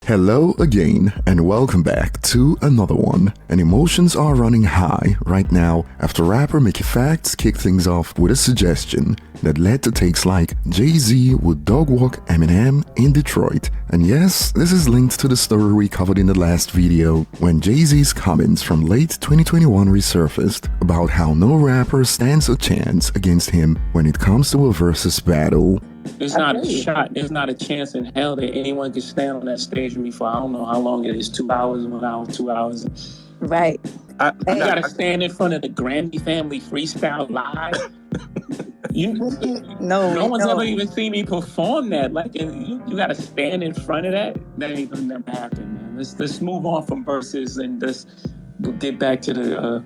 Hello again and welcome back to another one. And emotions are running high right now after rapper Mickey Facts kicked things off with a suggestion that led to takes like Jay-Z would dogwalk Eminem in Detroit. And yes, this is linked to the story we covered in the last video when Jay-Z's comments from late 2021 resurfaced about how no rapper stands a chance against him when it comes to a versus battle. There's not a shot, there's not a chance in hell that anyone can stand on that stage with me for I don't know how long it is, 2 hours, 1 hour, 2 hours. Right. I gotta stand in front of the Grandy family freestyle live. No one's ever even seen me perform that. Like, you gotta stand in front of that. That ain't gonna never happen, man. Let's move on from verses and just get back to the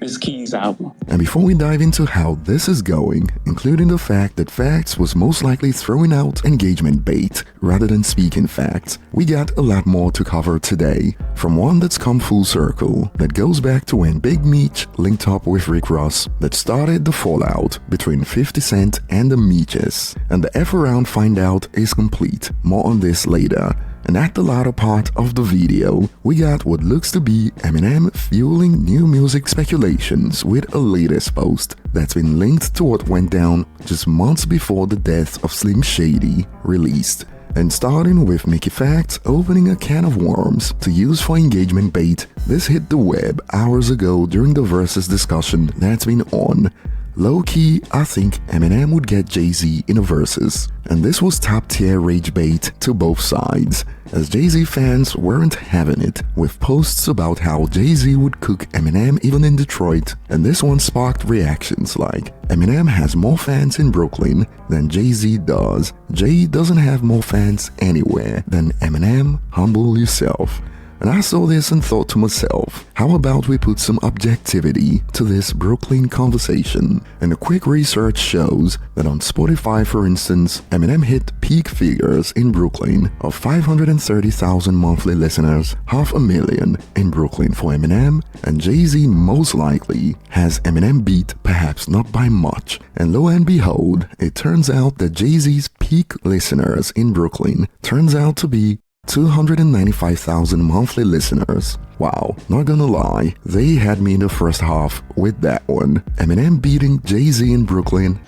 Miss Keys album. And before we dive into how this is going, including the fact that Facts was most likely throwing out engagement bait rather than speaking facts, we got a lot more to cover today. From one that's come full circle, that goes back to when Big Meech linked up with Rick Ross, that started the fallout between 50 Cent and the Meeches. And the F around find out is complete, more on this later. And at the latter part of the video, we got what looks to be Eminem fueling new music speculations with a latest post that's been linked to what went down just months before the death of Slim Shady released. And starting with Mickey Facts opening a can of worms to use for engagement bait, this hit the web hours ago during the Verzuz discussion that's been on. Low-key, I think Eminem would get Jay-Z in a Verzuz, and this was top-tier rage bait to both sides, as Jay-Z fans weren't having it, with posts about how Jay-Z would cook Eminem even in Detroit, and this one sparked reactions like, Eminem has more fans in Brooklyn than Jay-Z does. Jay doesn't have more fans anywhere than Eminem, humble yourself. And I saw this and thought to myself, how about we put some objectivity to this Brooklyn conversation? And a quick research shows that on Spotify, for instance, Eminem hit peak figures in Brooklyn of 530,000 monthly listeners, 500,000 in Brooklyn for Eminem, and Jay-Z most likely has Eminem beat, perhaps not by much. And lo and behold, it turns out that Jay-Z's peak listeners in Brooklyn turns out to be 295,000 monthly listeners. Wow, not gonna lie, they had me in the first half with that one. Eminem beating Jay-Z in Brooklyn.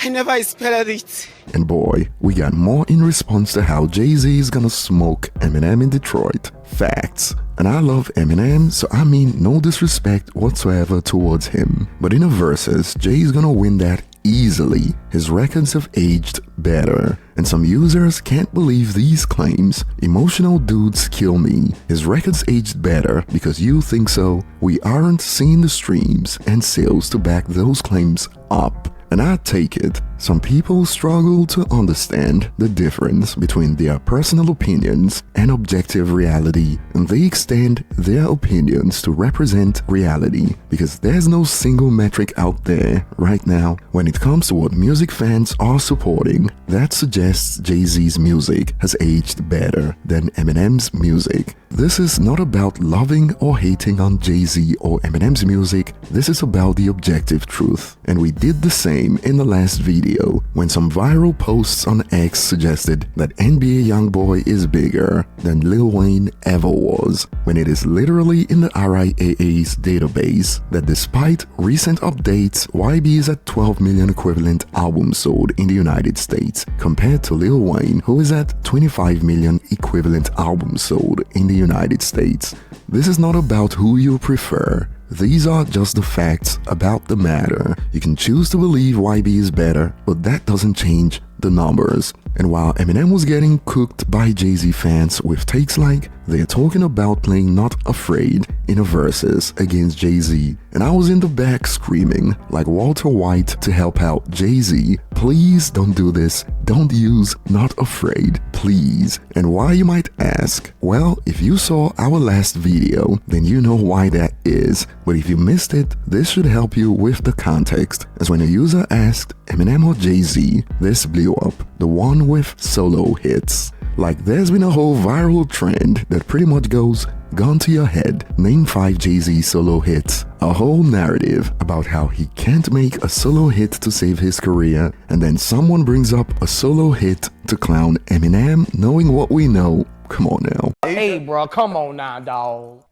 I never expected it. And boy, we got more in response to how Jay-Z is gonna smoke Eminem in Detroit. Facts. And I love Eminem, so I mean no disrespect whatsoever towards him. But in a Verzuz, Jay's gonna win that easily. His records have aged better. And some users can't believe these claims. Emotional dudes kill me. His records aged better because you think so. We aren't seeing the streams and sales to back those claims up. And I take it, some people struggle to understand the difference between their personal opinions and objective reality, and they extend their opinions to represent reality, because there's no single metric out there right now when it comes to what music fans are supporting that suggests Jay-Z's music has aged better than Eminem's music. This is not about loving or hating on Jay-Z or Eminem's music, this is about the objective truth. And we did the same in the last video when some viral posts on X suggested that NBA YoungBoy is bigger than Lil Wayne ever was, when it is literally in the RIAA's database that despite recent updates, YB is at 12 million equivalent albums sold in the United States compared to Lil Wayne, who is at 25 million equivalent albums sold in the United States. This is not about who you prefer. These are just the facts about the matter. You can choose to believe YB is better, but that doesn't change the numbers. And while Eminem was getting cooked by Jay-Z fans with takes like, they're talking about playing Not Afraid in a Verzuz against Jay-Z, and I was in the back screaming like Walter White to help out Jay-Z, please don't do this, don't use Not Afraid, please. And why, you might ask? Well, if you saw our last video, then you know why that is, but if you missed it, this should help you with the context, as when a user asked Eminem or Jay-Z, this blew up, the one with solo hits. Like, there's been a whole viral trend that pretty much goes, gun to your head, name 5 Jay-Z solo hits. A whole narrative about how he can't make a solo hit to save his career, and then someone brings up a solo hit to clown Eminem knowing what we know. Come on now. Hey, bro, come on now, dawg.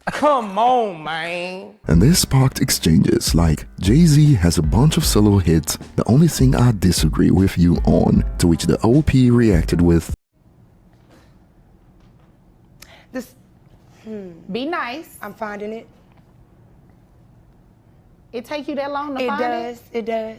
Come on, man. And this sparked exchanges like, Jay-Z has a bunch of solo hits, the only thing I disagree with you on, to which the OP reacted with, This, Be nice. I'm finding it. It take you that long to It find does, it does.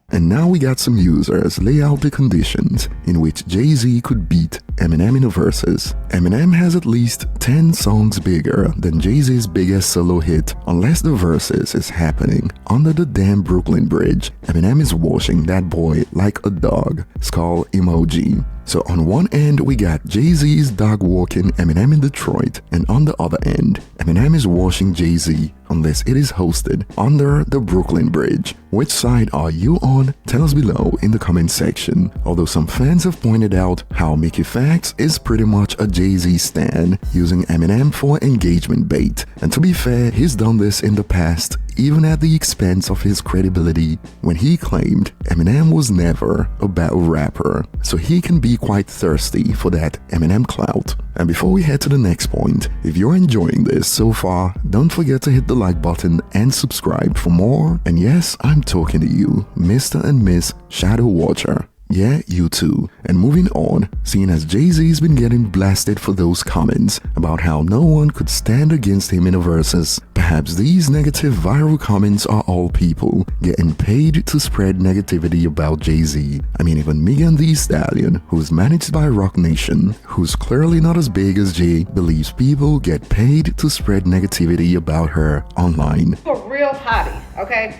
and now we got some users lay out the conditions in which Jay-Z could beat Eminem in a versus. Eminem has at least 10 songs bigger than Jay-Z's biggest solo hit unless the versus is happening under the damn Brooklyn Bridge. Eminem is washing that boy like a dog. Skull emoji. So on one end we got Jay-Z's dog walking Eminem in Detroit, and on the other end, Eminem is washing Jay-Z unless it is hosted under the Brooklyn Bridge. Which side are you on? Tell us below in the comment section. Although some fans have pointed out how Mickey Facts is pretty much a Jay-Z stan, using Eminem for engagement bait. And to be fair, he's done this in the past, even at the expense of his credibility, when he claimed Eminem was never a battle rapper, so he can be quite thirsty for that Eminem clout. And before we head to the next point, if you're enjoying this so far, don't forget to hit the like button and subscribe for more. And yes, I'm talking to you, Mr. and Miss Shadow Watcher. Yeah, you too. And moving on, seeing as Jay-Z's been getting blasted for those comments about how no one could stand against him in a versus, perhaps these negative viral comments are all people getting paid to spread negativity about Jay-Z. I mean, even Megan Thee Stallion, who's managed by Rock Nation, who's clearly not as big as Jay, believes people get paid to spread negativity about her online. A real hottie, okay?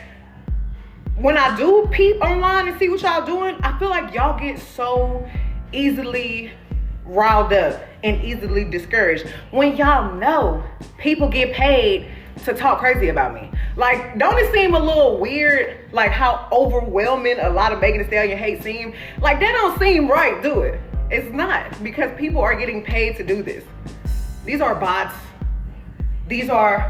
When I do peep online and see what y'all doing, I feel like y'all get so easily riled up and easily discouraged when y'all know people get paid to talk crazy about me. Like, don't it seem a little weird, like how overwhelming a lot of Megan Thee Stallion hate seem? Like, that don't seem right, do it? It's not, because people are getting paid to do this. These are bots. These are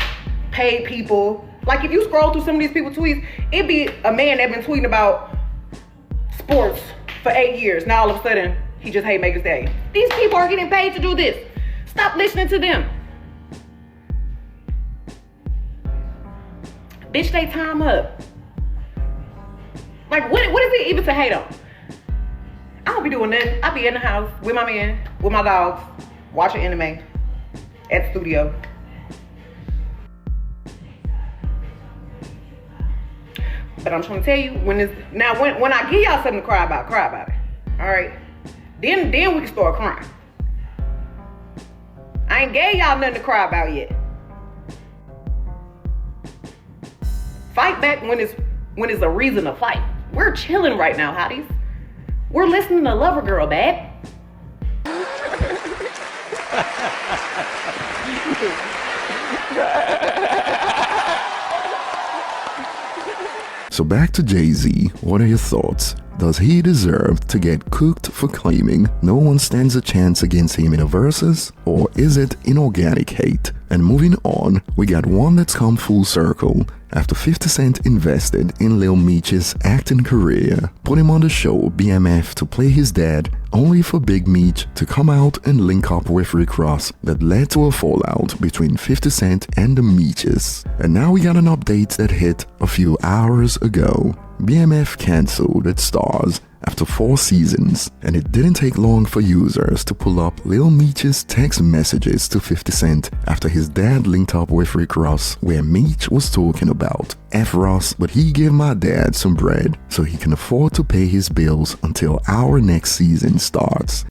paid people. Like, if you scroll through some of these people's tweets, it'd be a man that been tweeting about sports for 8 years. Now all of a sudden, he just hate Megan Thee Stallion. These people are getting paid to do this. Stop listening to them. Bitch, they time up. Like, what is it even to hate on? I don't be doing that. I be in the house with my man, with my dogs, watching anime at the studio. But I'm trying to tell you, when I give y'all something to cry about it. All right? Then we can start crying. I ain't gave y'all nothing to cry about yet. Fight back when it's a reason to fight. We're chilling right now, hotties. We're listening to Lover Girl, babe. So back to Jay-Z, what are your thoughts? Does he deserve to get cooked for claiming no one stands a chance against him in a versus? Or is it inorganic hate? And moving on, we got one that's come full circle after 50 Cent invested in Lil Meech's acting career, put him on the show BMF to play his dad, only for Big Meech to come out and link up with Rick Ross that led to a fallout between 50 Cent and the Meeches. And now we got an update that hit a few hours ago. BMF cancelled its stars after 4 seasons, and it didn't take long for users to pull up Lil Meech's text messages to 50 Cent after his dad linked up with Rick Ross, where Meech was talking about F Ross, but he gave my dad some bread so he can afford to pay his bills until our next season starts.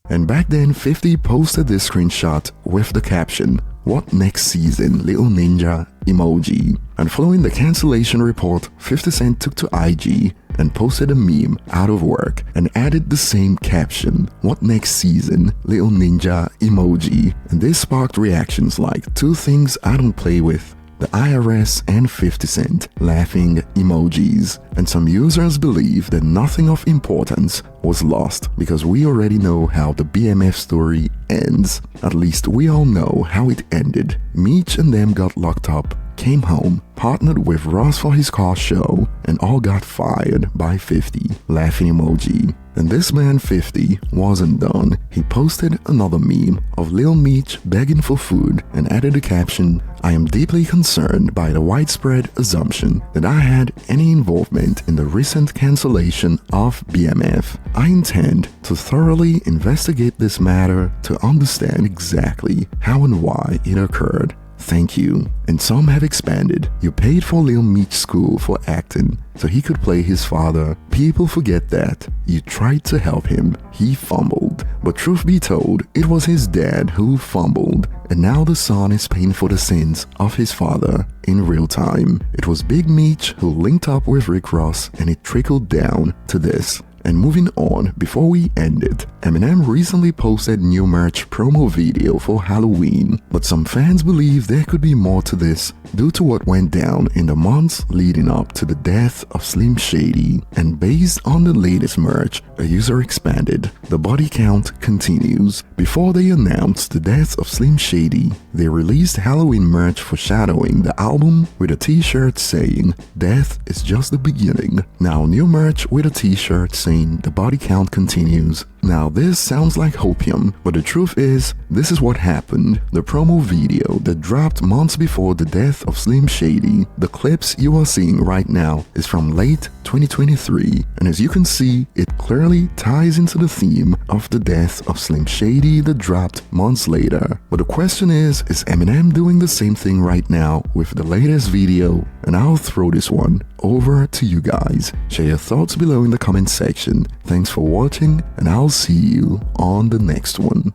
And back then 50 posted this screenshot with the caption, "What next season, little ninja?" emoji. And following the cancellation report, 50 Cent took to IG and posted a meme out of work and added the same caption, "What next season, little ninja?" emoji. And this sparked reactions like, "Two things I don't play with, the IRS and 50 Cent," laughing emojis. And some users believe that nothing of importance was lost because we already know how the BMF story ends. At least we all know how it ended. Meech and them got locked up, came home, partnered with Ross for his car show, and all got fired by 50. Laughing emoji. And this man 50 wasn't done. He posted another meme of Lil Meech begging for food and added the caption, "I am deeply concerned by the widespread assumption that I had any involvement in the recent cancellation of BMF. I intend to thoroughly investigate this matter to understand exactly how and why it occurred. Thank you." And some have expanded. You paid for Lil Meech's school for acting so he could play his father. People forget that. You tried to help him. He fumbled. But truth be told, it was his dad who fumbled. And now the son is paying for the sins of his father in real time. It was Big Meech who linked up with Rick Ross, and it trickled down to this. And moving on, before we end it, Eminem recently posted new merch promo video for Halloween, but some fans believe there could be more to this due to what went down in the months leading up to the death of Slim Shady. And based on the latest merch, a user expanded, the body count continues. Before they announced the death of Slim Shady, they released Halloween merch foreshadowing the album with a t-shirt saying, "Death is just the beginning." Now new merch with a t-shirt saying, "The body count continues." Now this sounds like hopium, but the truth is, this is what happened. The promo video that dropped months before the death of Slim Shady, the clips you are seeing right now, is from late 2023, and as you can see, it clearly ties into the theme of the death of Slim Shady that dropped months later. But the question is Eminem doing the same thing right now with the latest video? And I'll throw this one over to you guys. Share your thoughts below in the comment section. Thanks for watching, and I'll see you on the next one.